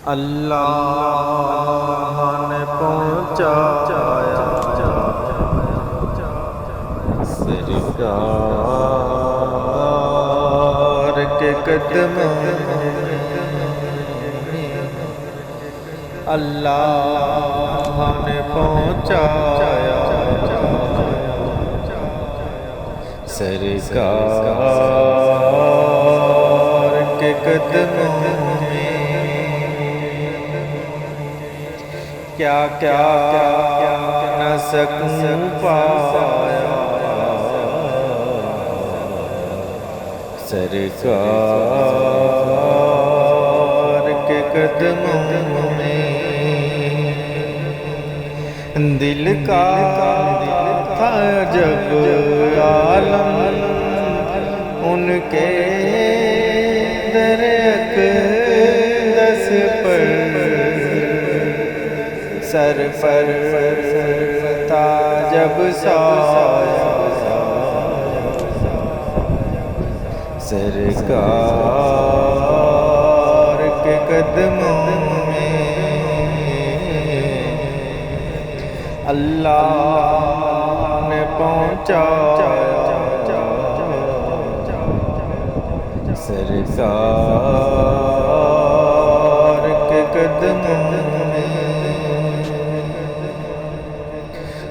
اللہ نے پہنچایا سرکار کے قدموں میں، اللہ نے پہنچایا سرکار کے قدموں میں، کیا کیا نہ سکوں پایا سرکار کے قدموں میں، دل کا تھا جب عالم ان کے در اقدس پر، سر پر تھا جب سایہ سرکار کے قدموں میں، اللہ نے پہنچایا سرکار کے قدموں میں،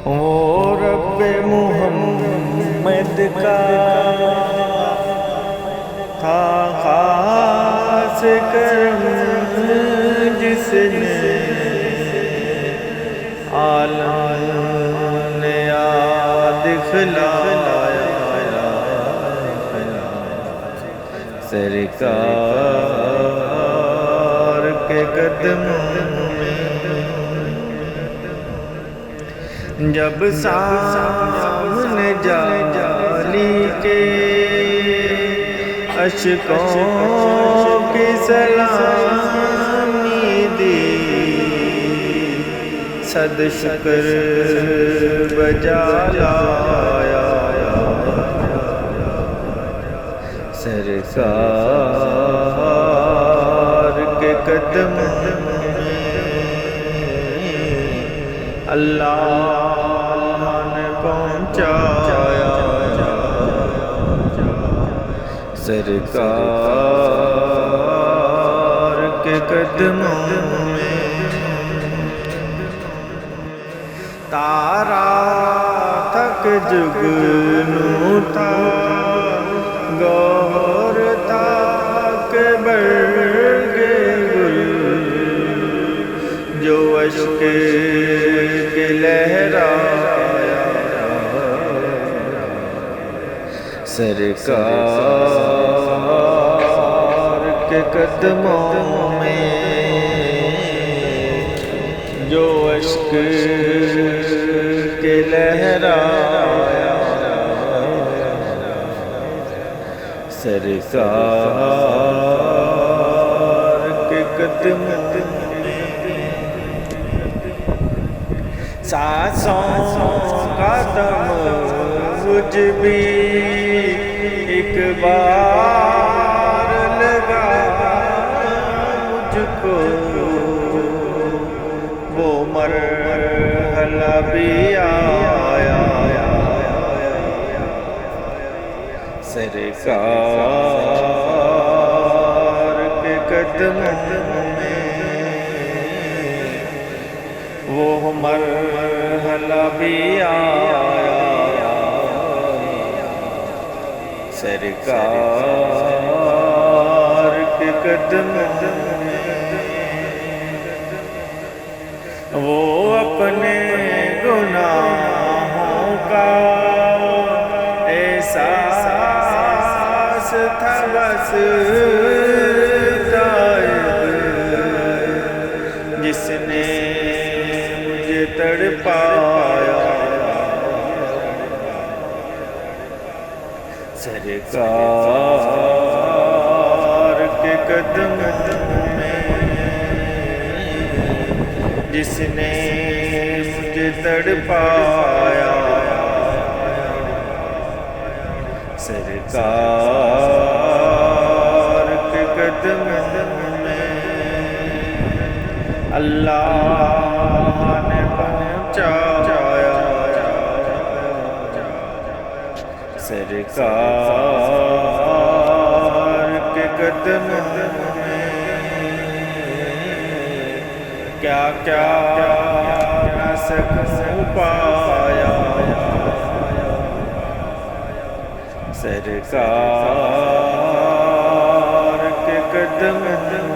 وہ رب محمد کا تھا خاص کرم جس نے عالم نے یاد دکھلایا سرکار کے قدموں میں، جب سامنے جالی کے اشکوں کی سلامی دی، صد شکر بجا لایا سرکار کے قدموں میں، اللہ نے پہنچایا سرکار کے قدموں میں، تارا تک جگنو تھا گوہر تاک برگ گل، جو اشک کے لہرایا سرکار کے قدموں میں، جو اشک کے لہرایا سرکار کے قدموں میں، سانسوں کا تمزج بھی ایک بار لگا مجھ کو، وہ مرحلہ بھی آیا سرکار کے قدموں میں، وہ مرحلہ بھی آیا سرکار کے قدموں میں، وہ اپنے گناہوں کا احساس تھا بس تائب، جس نے مجھے تڑپایا سرکار کے قدموں میں، جس نے مجھے تڑپایا سرکار کے قدموں میں، اللہ نے پہنچایا سرکار کے قدموں میں کیا کیا نہ سکوں پایا سرکار کے قدموں